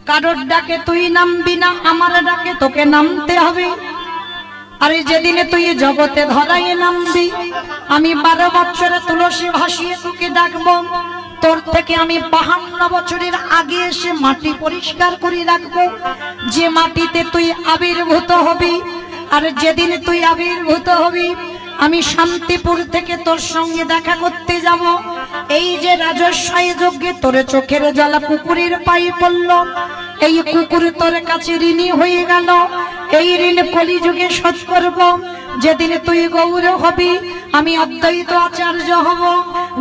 কারোর ডাকে তুই নামবি না, আমার ডাকে তোকে নামতে হবে। আরে যেদিনে তুই জগতে ধরাই নামবি, আমি 12 বৎসরে তুলসী ভাসিয়ে তোকে ডাকবো। তোর থেকে আমি 52 বছরের আগে এসে মাটি পরিষ্কার করে রাখবো, যে মাটিতে তুই আবির্ভূত হবি। আর যেদিন তুই আবির্ভূত হবি আমি শান্তিপুর থেকে তোর সঙ্গে দেখা করতে যাব। এই যে রাজস্বাই যজ্ঞে তোর চোখের জল কুকুরের পায়ে পড়ল, এই কুকুর তোর কাছে ঋণী হয়ে গেল। এই ঋণ কলিযুগে শোধ করব। যেদিন তুই গৌর হবি আমি অদ্বৈত আচার্য হব।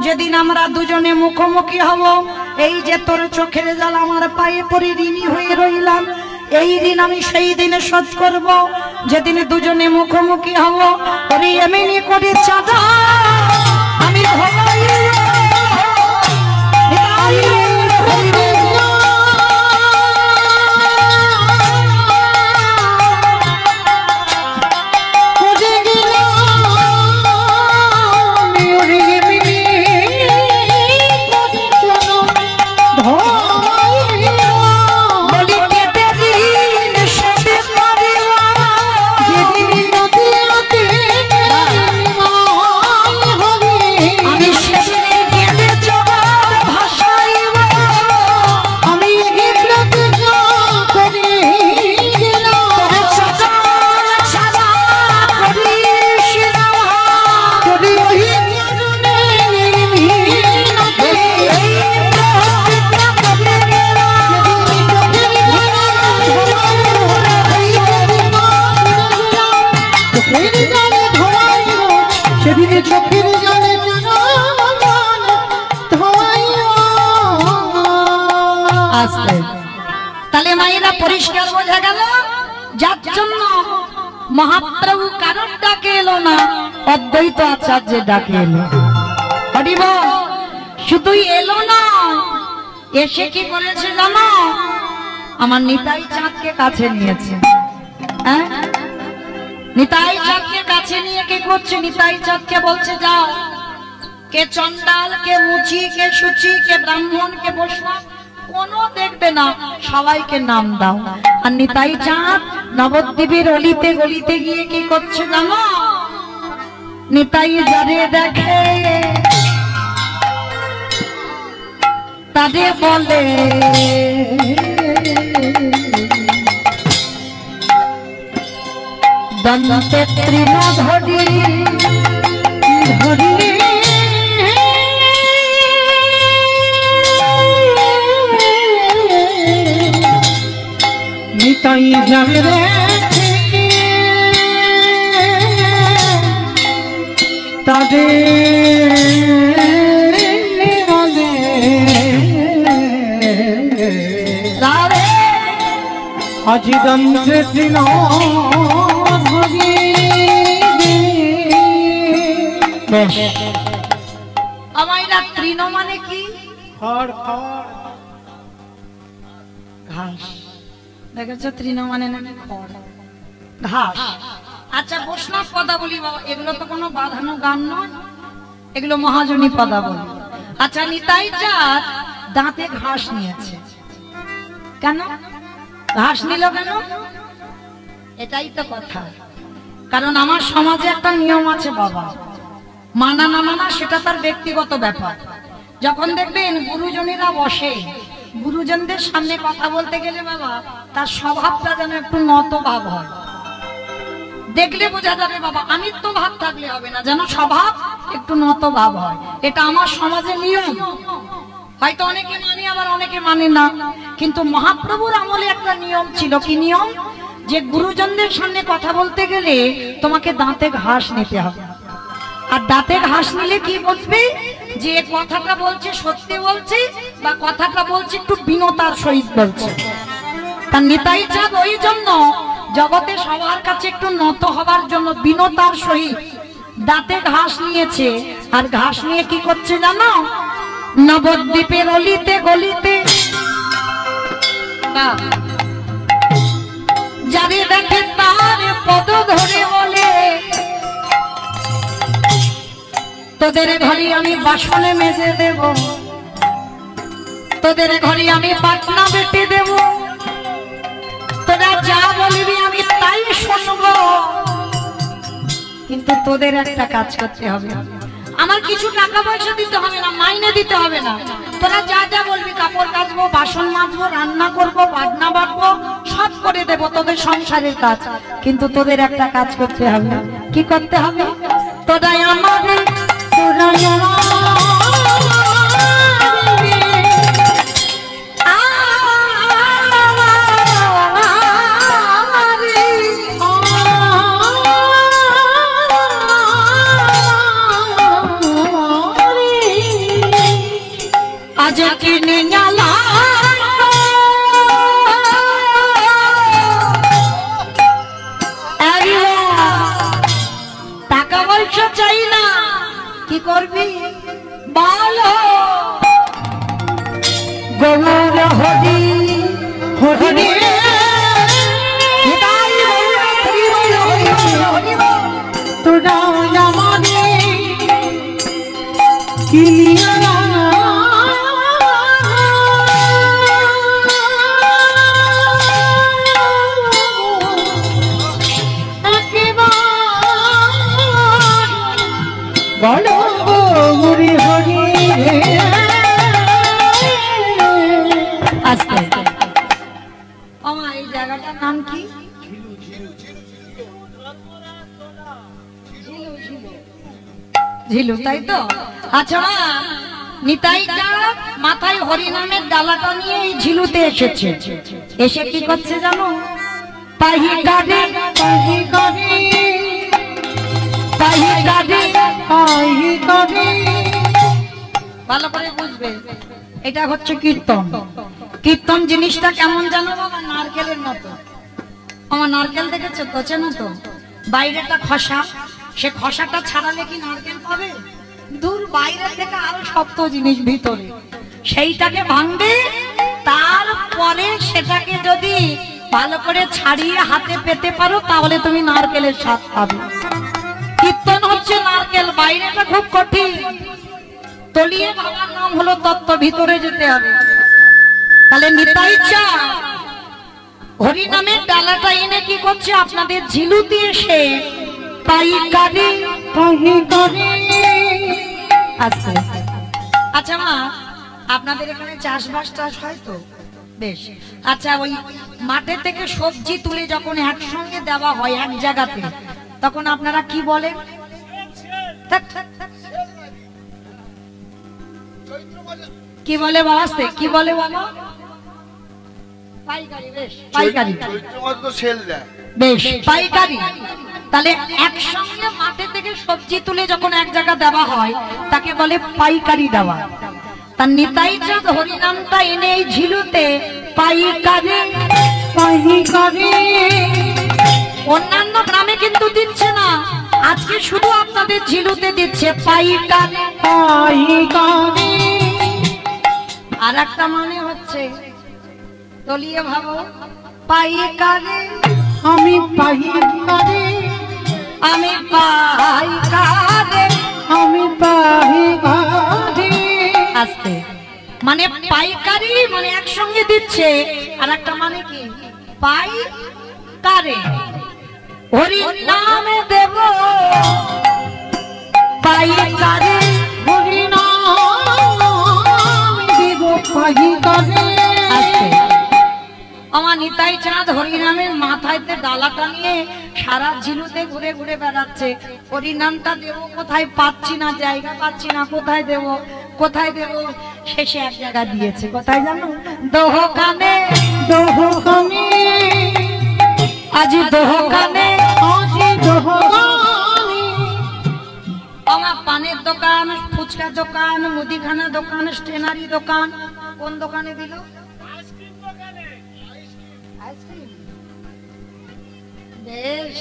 যেদিন আমরা দুজনে মুখোমুখি হব, এই যে তোর চোখের জল আমার পায়ে পড়ে ঋণী হয়ে রইলাম, এই দিন আমি সেই দিনে শোধ করব। যেদিন দুজনে মুখোমুখি হব ওরে এমনি করে চাঁদা আমি তাহলে মায়েরা পরিষ্কার বোঝা গেল যার জন্য মহাপ্রভু কারোর ডাকে এলো না, অদ্বৈত আচার্যের ডাকে এলো। হরিব শুধুই এলো না, এসে কি করেছে জানো? আমার নিতাই চাঁদকে কাছে নিয়েছে। হ্যাঁ, নিতাই চাঁদকে কাছে নিয়ে কি করছে? নিতাই চাঁদকে বলছে যাও, কে চন্ডাল, কে মুচি, কে সুচি, কে ব্রাহ্মণ, কে বৈষ্ণব কোনো দেখবে না, সবাইকে নাম দাও। আর নিতাই চাঁদ নবদ্বীপের অলিতে গলিতে গিয়ে কি করছে জানো? নিতাই যারে দেখে তারে বলে দন্তে তৃণ ধরি ধরি নিতাই যাবে রে তাদের আজি দন্তে তৃণ ধরি। আমাইরা তৃণ মানে কি? খড় খড় ঘাস। দেখেছো তৃণ মানে নাকি খড়, ঘাস। আচ্ছা বৈষ্ণব পদাবলী বাবা, এগুলো তো কোনো বাঁধানো গান নয়, এগুলো মহাজনী পদাবলী। আচ্ছা নিতাই চাঁদ দাঁতে ঘাস নিয়েছে কেন? ঘাস নিল কেন? এটাই তো কথা। কারণ আমার সমাজে একটা নিয়ম আছে বাবা, মানা না মানা সেটা তার ব্যক্তিগত ব্যাপার। যখন দেখবেন গুরুজনেরা বসে, গুরুজনদের সামনে কথা বলতে গেলে বাবা তার স্বভাবটা যেন একটু নত ভাব হয়, দেখলে বোঝা যাবে বাবা আমিত্ব ভাব থাকলে হবে না, যেন স্বভাব একটু নত ভাব হয়। এটা আমার সমাজে নিয়ম। হয়তো অনেকে মানে আবার অনেকে মানে না, কিন্তু মহাপ্রভুর আমলে একটা নিয়ম ছিল। কি নিয়ম? যে গুরুজনদের সামনে কথা বলতে গেলে তোমাকে দাঁতে ঘাস নিতে হবে। আর দাঁতে ঘাস নিলে কি বুঝবে যে কথাটা বলছে সত্যি বলছে, বা কথাটা বলছে একটু বিনতার সহিত বলছে। তার নিতাই চাঁদ ওই জন্য জগতে সবার কাছে একটু নত হবার জন্য বিনতার সহিত দাঁতে ঘাস নিয়েছে। আর ঘাস নিয়ে কি করছে জানো? নবদ্বীপের অলিতে গলিতে যারে দেখে তার পদ ধরে বলে তোদের ঘরে আমি বাসনে মেজে দেব, তোদের ঘরে আমি পাটনা বেটে দেব, তোরা যা বলবি আমি তাই শুনবো। কিন্তু তোদের একটা কাজ করতে হবে, আমার কিছু টাকা পয়সা দিতে হবে না, মাইনে দিতে হবে না, তোরা যা যা বলবি, কাপড় কাচবো, বাসন মাজবো, রান্না করবো, বাটনা বাটবো, সব করে দেবো তোদের সংসারের কাজ। কিন্তু তোদের একটা কাজ করতে হবে। কি করতে হবে? তোরাই আমাদের, তোরাই টাকা পয়সা চাই না, কি করবি বলো? গৌর হরি হরি তোরা আমাদের কিনিয়া বলো হরি হরি। আস্তে আমার এই জায়গাটার নাম কি? ঝিলু, তাই তো? আচ্ছা মা, নিতাই মাথায় হরিনামের ডালাটা নিয়ে এই ঝিলুতে এসেছে। এসে কি করছে জানো? পাহি কাটে, পাহি কাটে, পাহি কাটে, পাহি কাটে। ভালো করে বুঝবে, এটা হচ্ছে কীর্তন। কীর্তন জিনিসটা কেমন জানো বাবা? নারকেলের মতো। আমার নারকেল দেখেছো তো? চেনো তো? বাইরেটা খসা, সে খসাটা ছাড়ালে কি নারকেল পাবে? দূর বাইরে থেকে আরো শক্ত জিনিস ভিতরে, সেইটাকে ভাঙবে, তারপরে সেটাকে যদি ভালো করে ছাড়িয়ে হাতে পেতে পারো তাহলে তুমি নারকেলের স্বাদ পাবে। কীর্তন হচ্ছে নারকেল, বাইরেটা খুব কঠিন। তলিয়ে বাবার নাম হলো তত্ত্ব, ভিতরে যেতে হবে। তাহলে নিতাই চা হরি নামের ডালাটা এনে কি করছে? আপনাদের ঝিলুতে এসে পাইকারি পাইকারি। আচ্ছা আচ্ছা মা, আপনাদের এখানে চাষবাস টাস হয় তো? বেশ। আচ্ছা, ওই মাঠে থেকে সবজি তুলে যখন একসঙ্গে দেওয়া হয় এক জায়গাতে, তখন আপনারা কি বলেন? কি বলে বাবা? কি বলে বাবা? পাইকারি। বেশ, পাইকারি। বেশ, পাইকারি। তাহলে একসঙ্গে মাঠে থেকে সবজি তুলে যখন এক জায়গা দেওয়া হয় তাকে বলে পাইকারি দেওয়া। তার নিতাই চাঁদ হরিনামটা এনে এই ঝিলুতে পাইকারি পাইকারি। অন্যান্য গ্রামে কিন্তু দিচ্ছে না, আজকে শুধু আপনাদের ঝিলুতে দিচ্ছে পাইকারি পাইকারি। আর একটা মানে হচ্ছে, তলিয়ে ভাবো, পাইকারি। আমি পাইকারি, আমি পাইকারি, আমি পাইকারি। আস্তে, মানে পাইকারি মানে একসঙ্গে দিচ্ছে, আর একটা মানে কি? পাইকারি। হরি নামে দেব পাইকারি, হরি নাম দেব পাইকারি। আস্তে, আমার নিতাই চাঁদ হরিনামের মাথায়তে ডালাটা নিয়ে সারা ঝিলুতে ঘুরে ঘুরে বেড়াচ্ছে। হরিনামটা দেবো কোথায়, পাচ্ছি না, জায়গা পাচ্ছি না, কোথায় দেব কোথায় দেব। শেষে এক জায়গা দিয়েছে, কোথায় জানো? দোহকানে, দোহকানে, আজি দোহকানে, আজি দোহকানে। আমার পানের দোকান, ফুচকার দোকান, মুদিখানা দোকান, স্টেনারি দোকান। কোন দোকানে দিল? বেশ,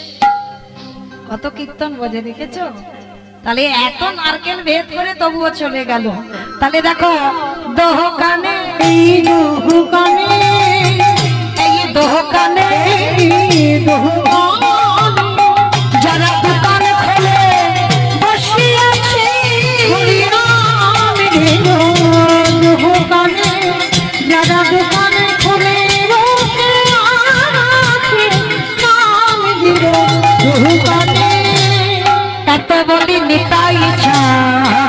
কত কীর্তন বোঝে, দেখেছো? তাহলে এত নারকেল ভেদ করে তবুও চলে গেল। তাহলে দেখো, দোহকানে, এই দোহকানে, এই দোহকানে, এই দোহকানে, যারা দোকান খোলে বসে আছে হরিনামের দোহকানে, যারা দোকান খোলে বসে আছে নামের দোহকানে। এত বলি নিতাই চাঁদ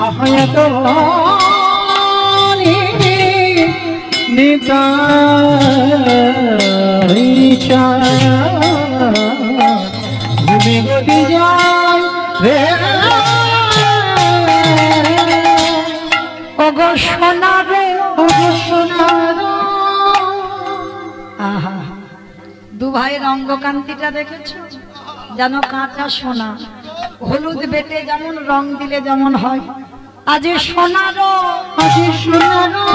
আহয়ত নিতাই ঘুমে গতি যায় রে ওগো সোনা রে, ওগো সোনা রে। আহা, দু ভাইয়ের অঙ্গকান্তিটা দেখেছো? যেন কাঁচা সোনা, হলুদ বেটে যেমন রং দিলে যেমন হয়, আজ সোনারও, আজ সোনারও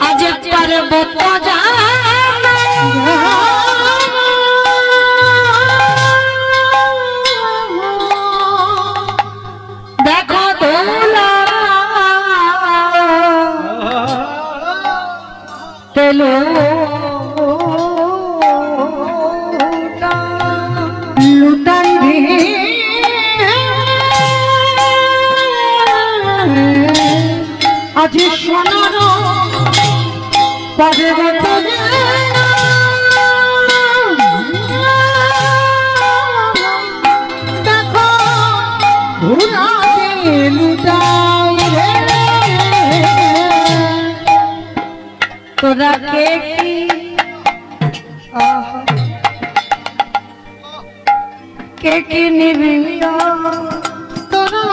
আজ পার্বত দেখো দোলা তেলো লুটাই রে আজ সোনারও পার্বত দেখো ধুলাতে লুটাই রে তোরা কে কি কে কি নিবি তোরা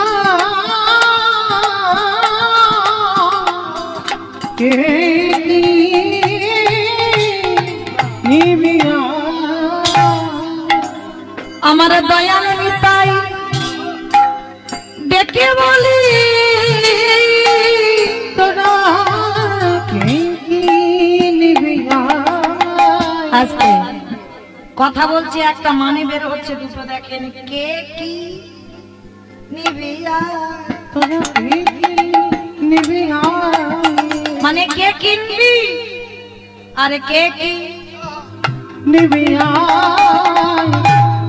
কে নিবিয়া আমার দয়াল নিতাই ডেকে বলি তোরা কে নিবিয়া আস্তে কথা বলছি, একটা মানে বের হচ্ছে, দুটো দেখেন। কে কি নিবিয়া, তোরা কে নিবিয়া মানে কে কিনবি আর কে কি নিবিয়া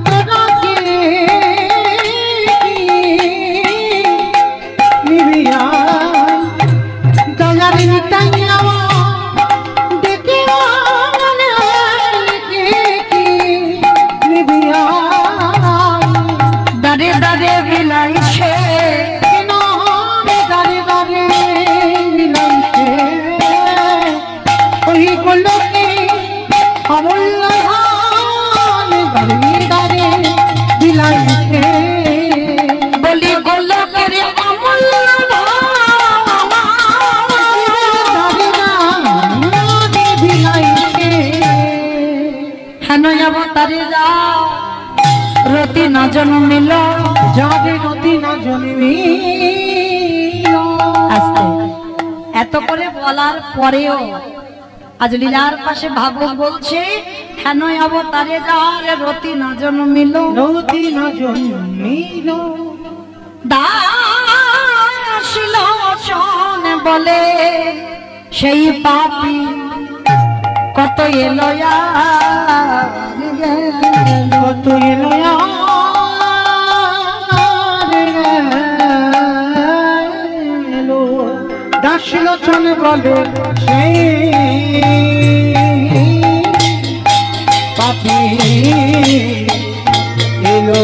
তোরা কে নিবিয়া দয়ার নিতাইয়া দেখে মনে কে কি নিবিয়া দাঁড়ে দাঁড়ে বিলাইছে কেন দাঁড়ে দাঁড়ে মিলাইছে ওই গোলকে অমূল্য দাঁড়িয়ে দাঁড়িয়ে বিলাইছে বলি গোলকের অমূল্য বিলাইছে হেন অবতারে যাও রতি না জন্মিল যাবে নদী না জন্মিল আস্তে এত করে বলার পরেও আজ লীলার পাশে ভাগবত বলছে হেন অবতারে যার রতি না জন্মিল নদী না জন্মিল দাসিল শোন বলে সেই পাপি কত এলো কত এলো এলো দাসলোচন বলে সেই পাপি এলো